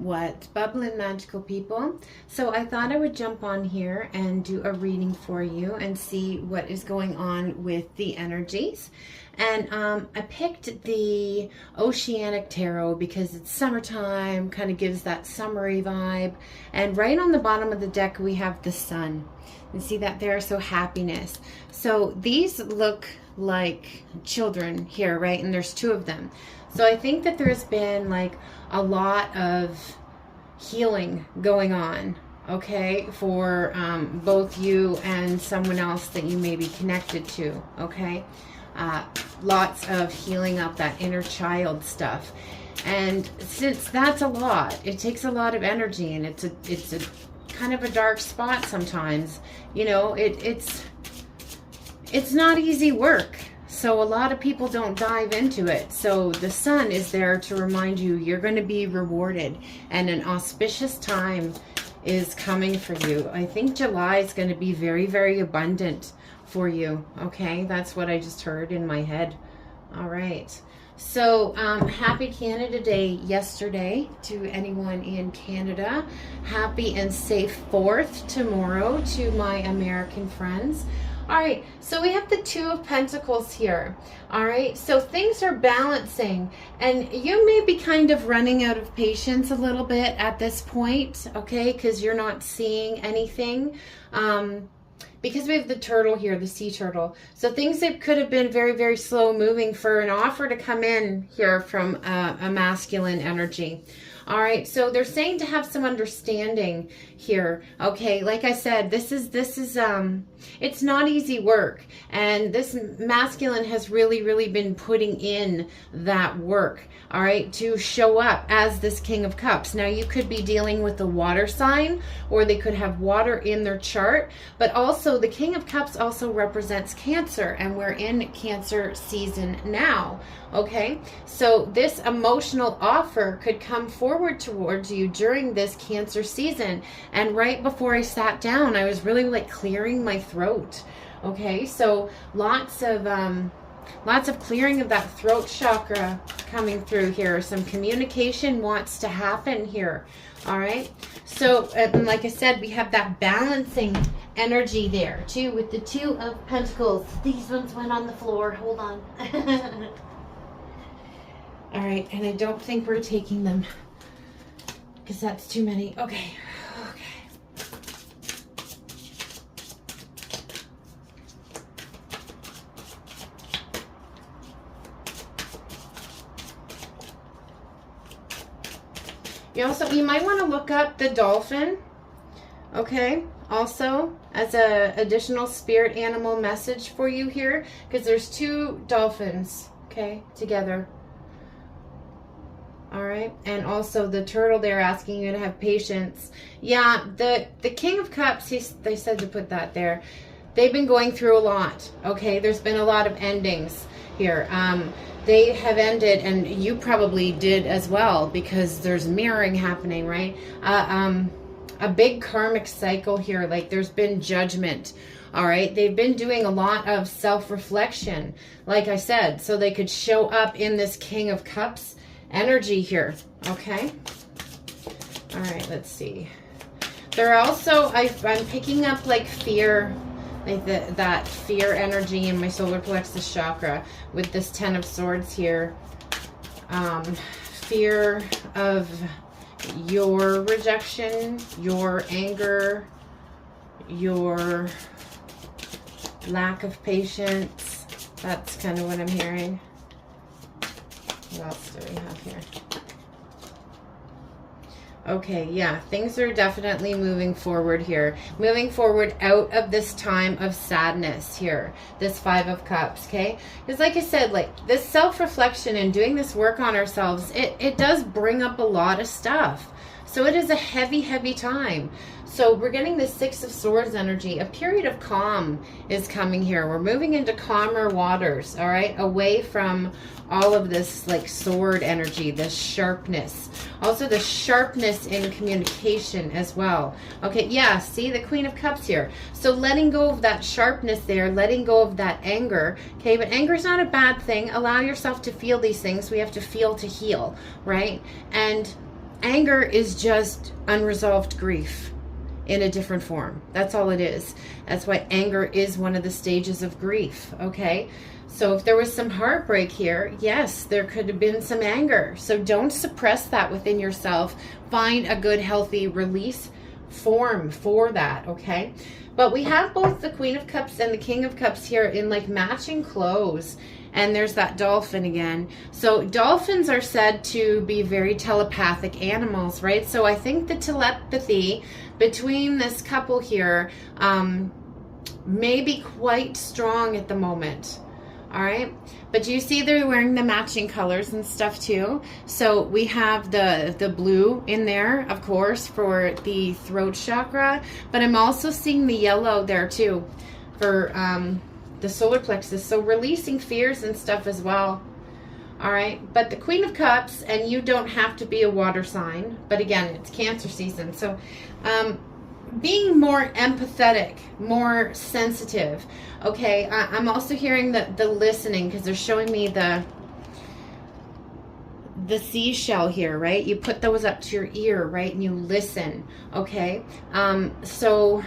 What bubbling magical people. So I thought I would jump on here and do a reading for you and see what is going on with the energies. And I picked the Oceanic Tarot because it's summertime, kind of gives that summery vibe. And right on the bottom of the deck we have the sun. You see that there? So happiness. So these look like children here, right? And there's two of them. So I think that there's been like a lot of healing going on, okay, for both you and someone else that you may be connected to, okay? Lots of healing up that inner child stuff. And since that's a lot, it takes a lot of energy, and it's a kind of a dark spot sometimes. You know, it's not easy work. So a lot of people don't dive into it. So the sun is there to remind you you're going to be rewarded, and an auspicious time is coming for you. I think July is going to be very, very abundant for you. Okay, that's what I just heard in my head. All right. So happy Canada Day yesterday to anyone in Canada. Happy and safe 4th tomorrow to my American friends. All right, so we have the Two of Pentacles here. All right, so things are balancing, and you may be kind of running out of patience a little bit at this point, okay, because you're not seeing anything. Because we have the turtle here, the sea turtle. So things that could have been very, very slow moving for an offer to come in here from a masculine energy. All right, so they're saying to have some understanding here. Okay, like I said, this is it's not easy work, and this masculine has really been putting in that work, all right, to show up as this King of Cups. Now you could be dealing with the water sign, or they could have water in their chart, but also the King of Cups also represents Cancer, and we're in Cancer season now. Okay, so this emotional offer could come forward towards you during this Cancer season. And right before I sat down, I was really like clearing my throat. Okay, so lots of clearing of that throat chakra coming through here. Some communication wants to happen here. All right, so like I said, we have that balancing energy there too with the Two of Pentacles. These ones went on the floor. Hold on. All right, and I don't think we're taking them because that's too many. Okay. You might want to look up the dolphin, okay, also as a additional spirit animal message for you here, because there's two dolphins, okay, together. All right, and also the turtle, they're asking you to have patience. Yeah, the King of Cups, they said to put that there. They've been going through a lot, okay? There's been a lot of endings here. They have ended, and you probably did as well, because there's mirroring happening, right? A big karmic cycle here, like there's been judgment. All right, they've been doing a lot of self-reflection, like I said, so they could show up in this King of Cups energy here, okay? All right, let's see. They're also, I'm picking up like fear, like that fear energy in my solar plexus chakra with this Ten of Swords here. Fear of your rejection, your anger, your lack of patience. That's kind of what I'm hearing. What else do we have here? Okay, yeah, things are definitely moving forward here. Moving forward out of this time of sadness here. This Five of Cups, okay? Because like I said, like this self-reflection and doing this work on ourselves, it does bring up a lot of stuff. So it is a heavy time. So we're getting the Six of Swords energy. A period of calm is coming here. We're moving into calmer waters, all right? Away from all of this like sword energy, this sharpness. Also the sharpness in communication as well. Okay, yeah, see the Queen of Cups here. So letting go of that sharpness there, letting go of that anger. Okay, but anger is not a bad thing. Allow yourself to feel these things. We have to feel to heal, right? And anger is just unresolved grief in a different form. That's all it is. That's why anger is one of the stages of grief, okay? So if there was some heartbreak here, yes, there could have been some anger. So don't suppress that within yourself. Find a good, healthy release form for that, okay? But we have both the Queen of Cups and the King of Cups here in like matching clothes. And there's that dolphin again. So dolphins are said to be very telepathic animals, right? So I think the telepathy between this couple here may be quite strong at the moment. All right, but you see they're wearing the matching colors and stuff too. So we have the blue in there, of course, for the throat chakra, but I'm also seeing the yellow there too for the solar plexus. So releasing fears and stuff as well. All right, but the Queen of Cups, and you don't have to be a water sign, but again, it's Cancer season. So being more empathetic, more sensitive. Okay, I'm also hearing the listening, because they're showing me the seashell here, right? You put those up to your ear, right? And you listen, okay? So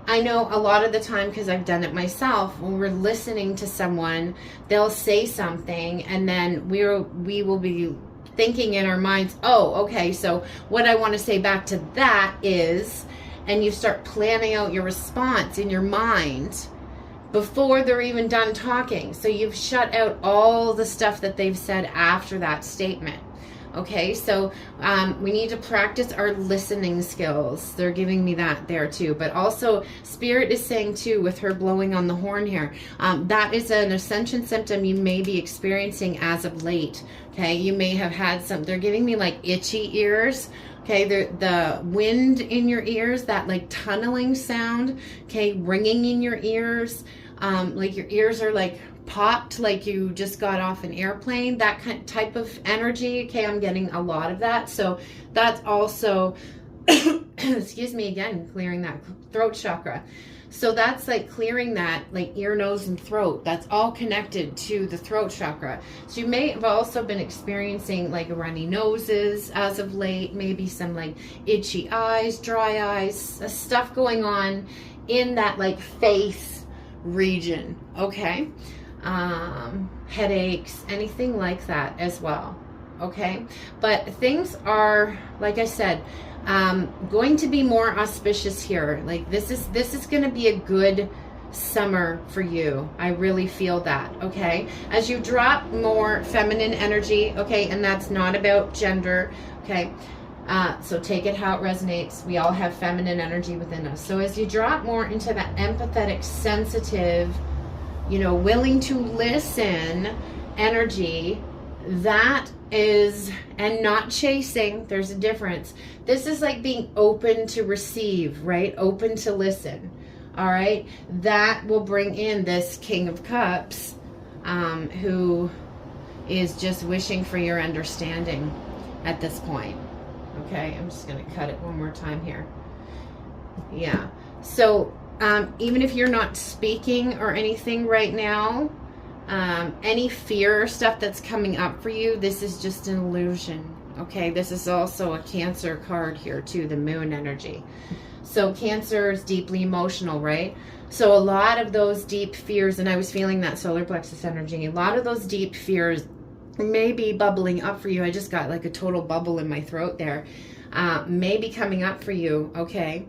I know a lot of the time, because I've done it myself, when we're listening to someone, they'll say something, and then we will be thinking in our minds, oh, okay, so what I want to say back to that is, and you start planning out your response in your mind before they're even done talking. So you've shut out all the stuff that they've said after that statement. Okay, so we need to practice our listening skills. They're giving me that there too. But also, Spirit is saying too, with her blowing on the horn here, that is an ascension symptom you may be experiencing as of late. Okay, you may have had some, they're giving me like itchy ears. Okay, the wind in your ears, that like tunneling sound, okay, ringing in your ears, like your ears are like popped, like you just got off an airplane, that kind type of energy. Okay, I'm getting a lot of that. So that's also, excuse me again, clearing that throat chakra. So that's like clearing that, like ear, nose, and throat. That's all connected to the throat chakra. So you may have also been experiencing like runny noses as of late, maybe some like itchy eyes, dry eyes, stuff going on in that like face region, okay? Headaches, anything like that as well, okay? But things are, like I said, going to be more auspicious here. Like this is going to be a good summer for you. I really feel that, okay? As you drop more feminine energy, okay, and that's not about gender, okay? So take it how it resonates. We all have feminine energy within us. So as you drop more into that empathetic, sensitive, you know, willing to listen energy, that is, and not chasing, there's a difference. This is like being open to receive, right? Open to listen, all right? That will bring in this King of Cups, who is just wishing for your understanding at this point. Okay, I'm just going to cut it one more time here. Yeah, so even if you're not speaking or anything right now, any fear or stuff that's coming up for you, this is just an illusion. Okay, this is also a Cancer card here too, the moon energy. So Cancer is deeply emotional, right? So a lot of those deep fears, and I was feeling that solar plexus energy, a lot of those deep fears may be bubbling up for you. I just got like a total bubble in my throat there. May be coming up for you, okay?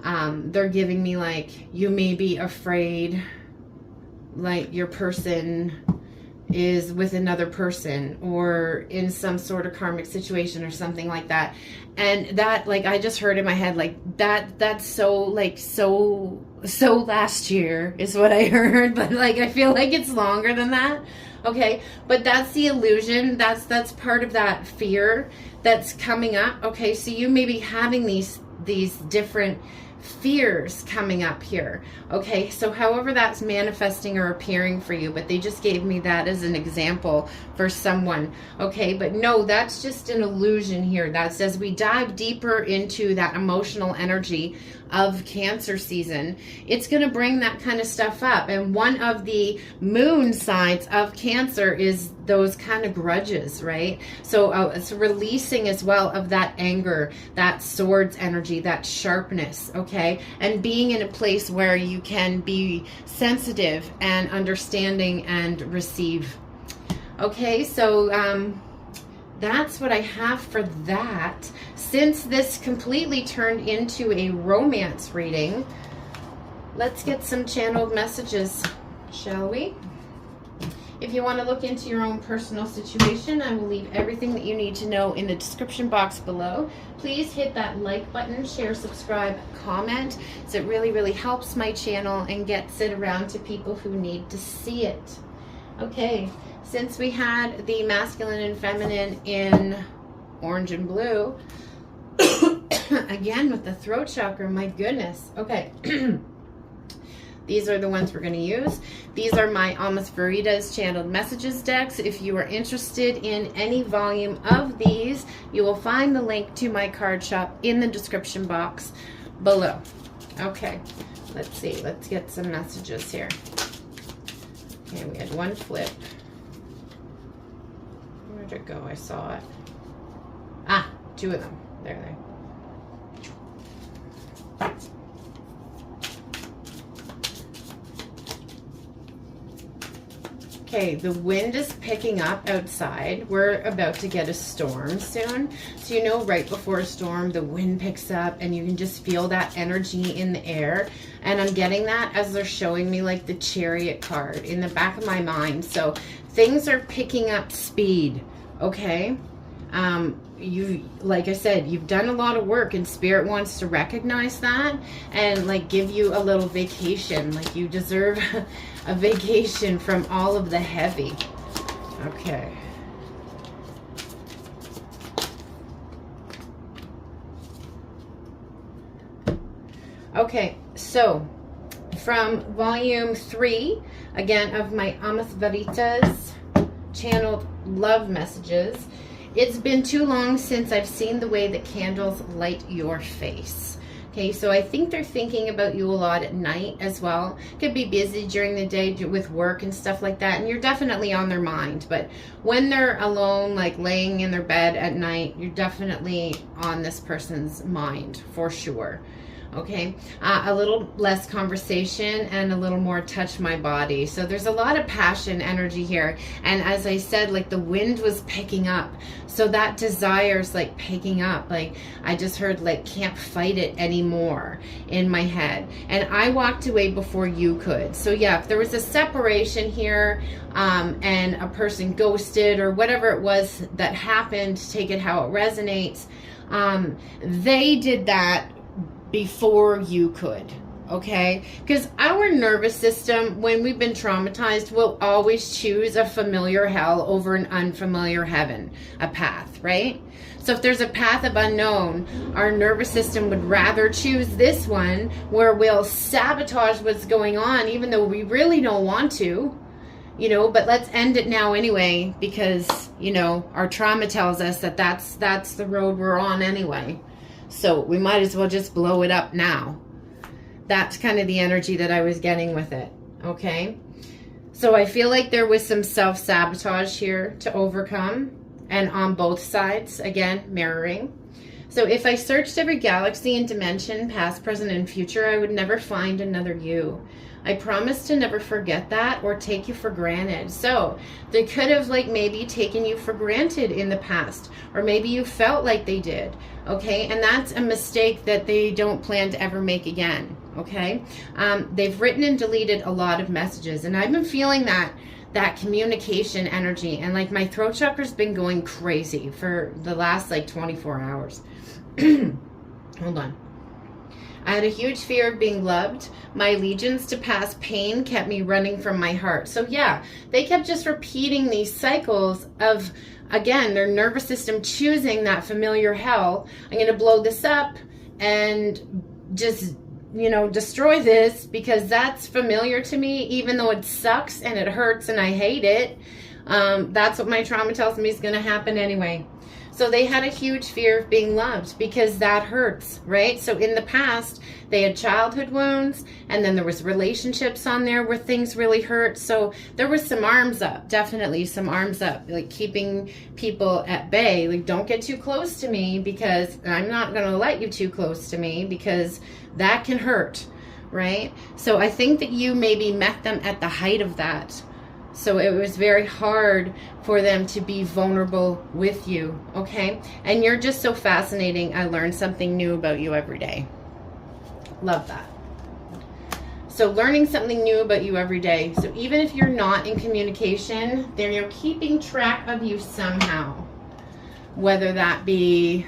They're giving me like, you may be afraid like your person is with another person or in some sort of karmic situation or something like that. And that, like, I just heard in my head, like, that's so, like, so last year is what I heard. But, like, I feel like it's longer than that. Okay, but that's the illusion. That's part of that fear that's coming up. Okay, so you may be having these different fears coming up here. Okay, so however that's manifesting or appearing for you, but they just gave me that as an example for someone. Okay, but no, that's just an illusion here. That's as we dive deeper into that emotional energy of Cancer season, it's going to bring that kind of stuff up. And one of the moon sides of Cancer is those kind of grudges, right? So it's releasing as well of that anger, that swords energy, that sharpness, okay? And being in a place where you can be sensitive and understanding and receive. Okay, so that's what I have for that. Since this completely turned into a romance reading, let's get some channeled messages, shall we? If you want to look into your own personal situation, I will leave everything that you need to know in the description box below. Please hit that like button, share, subscribe, comment. So it really, really helps my channel and gets it around to people who need to see it. Okay, since we had the masculine and feminine in orange and blue, again with the throat chakra, my goodness. Okay. These are the ones we're going to use. These are my Almas Veritas Channeled Messages decks. If you are interested in any volume of these, you will find the link to my card shop in the description box below. Okay, let's see. Let's get some messages here. Okay, we had one flip. Where'd it go? I saw it. Ah, two of them. There they are. Okay, the wind is picking up outside. We're about to get a storm soon. So you know right before a storm, the wind picks up and you can just feel that energy in the air. And I'm getting that as they're showing me like the Chariot card in the back of my mind. So things are picking up speed, okay? You, like I said, you've done a lot of work and Spirit wants to recognize that and like give you a little vacation. Like you deserve a vacation from all of the heavy. Okay. Okay, so from volume 3, again, of my Almas Veritas Channeled Love Messages, it's been too long since I've seen the way that candles light your face. Okay, so I think they're thinking about you a lot at night as well. Could be busy during the day with work and stuff like that, and you're definitely on their mind. But when they're alone, like laying in their bed at night, you're definitely on this person's mind for sure. Okay, a little less conversation and a little more touch my body. So there's a lot of passion energy here. And as I said, like the wind was picking up. So that desire's like picking up. Like I just heard like can't fight it anymore in my head. And I walked away before you could. So yeah, if there was a separation here and a person ghosted or whatever it was that happened, take it how it resonates, they did that before you could, okay? Because our nervous system, when we've been traumatized, will always choose a familiar hell over an unfamiliar heaven, a path, right? So if there's a path of unknown, our nervous system would rather choose this one where we'll sabotage what's going on even though we really don't want to, you know, but let's end it now anyway because, you know, our trauma tells us that that's the road we're on anyway. So we might as well just blow it up now. That's kind of the energy that I was getting with it, okay? So I feel like there was some self-sabotage here to overcome, and on both sides, again, mirroring. So if I searched every galaxy and dimension, past, present, and future, I would never find another you. I promise to never forget that or take you for granted. So they could have like maybe taken you for granted in the past, or maybe you felt like they did, okay? And that's a mistake that they don't plan to ever make again, okay? They've written and deleted a lot of messages, and I've been feeling that communication energy, and like my throat chakra's been going crazy for the last like 24 hours. Hold on. I had a huge fear of being loved. My allegiance to past pain kept me running from my heart. So yeah, they kept just repeating these cycles of, again, their nervous system choosing that familiar hell. I'm going to blow this up and just, you know, destroy this because that's familiar to me, even though it sucks and it hurts and I hate it. That's what my trauma tells me is going to happen anyway. So they had a huge fear of being loved because that hurts, right? So in the past, they had childhood wounds, and then there was relationships on there where things really hurt. So there was some arms up, definitely some arms up, like keeping people at bay. Like, don't get too close to me because I'm not going to let you too close to me because that can hurt, right? So I think that you maybe met them at the height of that. So it was very hard for them to be vulnerable with you, okay? And you're just so fascinating. I learn something new about you every day. Love that. So learning something new about you every day. So even if you're not in communication, they're keeping track of you somehow. Whether that be,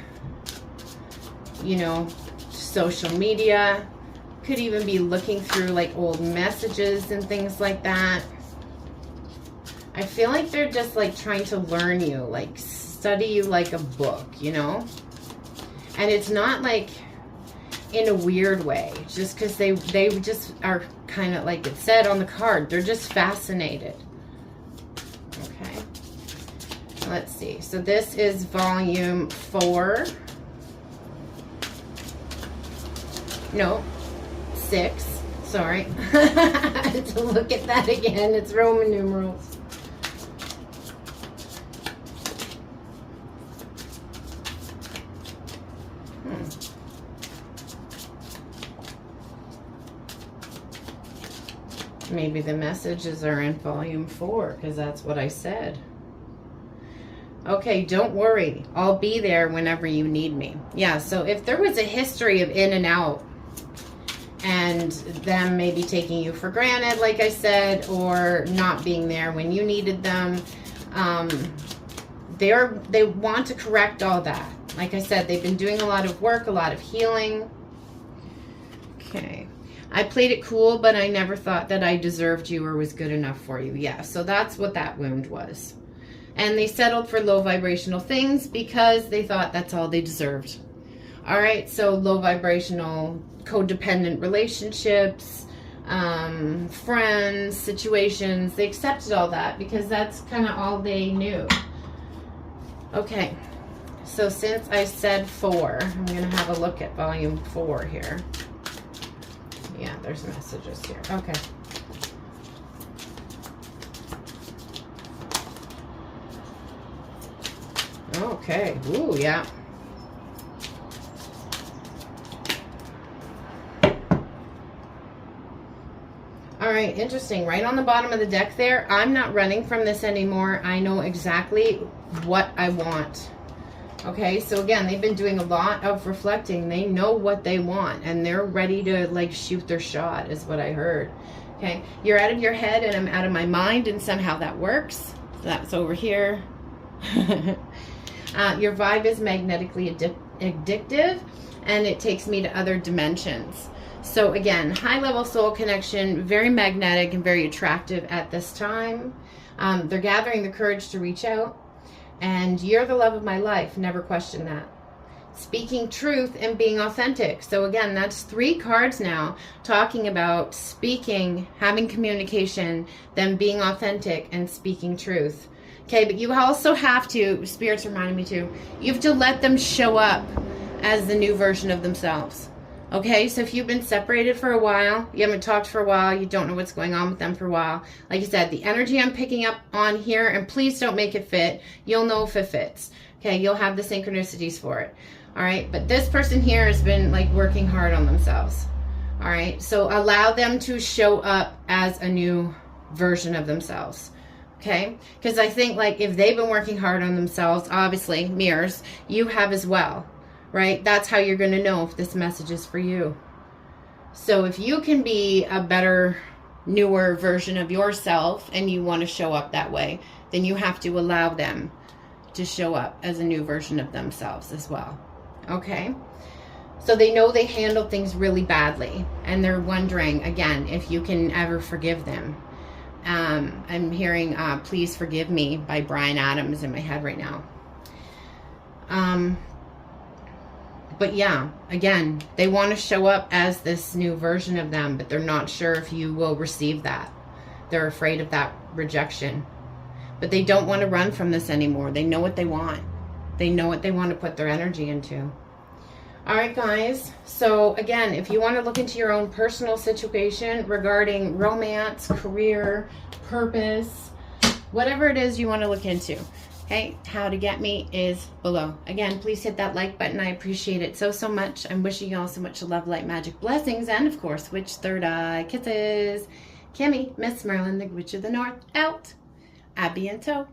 you know, social media. Could even be looking through like old messages and things like that. I feel like they're just like trying to learn you, like study you like a book, you know? And it's not like in a weird way, just because they just are kind of like it said on the card, they're just fascinated. Okay. Let's see. So this is volume 4. No, 6. Sorry. I had to look at that again. It's Roman numerals. Maybe the messages are in volume 4 because that's what I said. Okay, don't worry. I'll be there whenever you need me. Yeah, so if there was a history of in and out and them maybe taking you for granted, like I said, or not being there when you needed them, they want to correct all that. Like I said, they've been doing a lot of work, a lot of healing. Okay. I played it cool, but I never thought that I deserved you or was good enough for you. Yeah, so that's what that wound was. And they settled for low vibrational things because they thought that's all they deserved. All right, so low vibrational codependent relationships, friends, situations, they accepted all that because that's kind of all they knew. Okay, so since I said 4, I'm going to have a look at volume 4 here. Yeah, there's messages here. Okay. Okay. Ooh, yeah. All right, interesting. Right on the bottom of the deck there, I'm not running from this anymore. I know exactly what I want. Okay, so again, they've been doing a lot of reflecting. They know what they want, and they're ready to, like, shoot their shot, is what I heard. Okay, you're out of your head, and I'm out of my mind, and somehow that works. So that's over here. Your vibe is magnetically addictive, and it takes me to other dimensions. So again, high-level soul connection, very magnetic and very attractive at this time. They're gathering the courage to reach out. And you're the love of my life. Never question that. Speaking truth and being authentic. So again, that's 3 cards now talking about speaking, having communication, then being authentic and speaking truth. Okay, but you also have to, Spirit's reminding me too, you have to let them show up as the new version of themselves. Okay, so if you've been separated for a while, you haven't talked for a while, you don't know what's going on with them for a while, like I said, the energy I'm picking up on here, and please don't make it fit. You'll know if it fits. Okay, you'll have the synchronicities for it. All right, but this person here has been like working hard on themselves. All right, so allow them to show up as a new version of themselves. Okay, because I think like if they've been working hard on themselves, obviously, mirrors, you have as well. Right? That's how you're going to know if this message is for you. So if you can be a better, newer version of yourself and you want to show up that way, then you have to allow them to show up as a new version of themselves as well. Okay? So they know they handled things really badly, and they're wondering, again, if you can ever forgive them. I'm hearing Please Forgive Me by Bryan Adams in my head right now. But yeah, again, they want to show up as this new version of them, but they're not sure if you will receive that. They're afraid of that rejection. But they don't want to run from this anymore. They know what they want. They know what they want to put their energy into. All right, guys. So again, if you want to look into your own personal situation regarding romance, career, purpose, whatever it is you want to look into, okay, how to get me is below. Again, please hit that like button. I appreciate it so, so much. I'm wishing you all so much love, light, magic, blessings, and of course, witch third eye kisses. Kimmy, MsMerlin, the Witch of the North, out. A bientôt.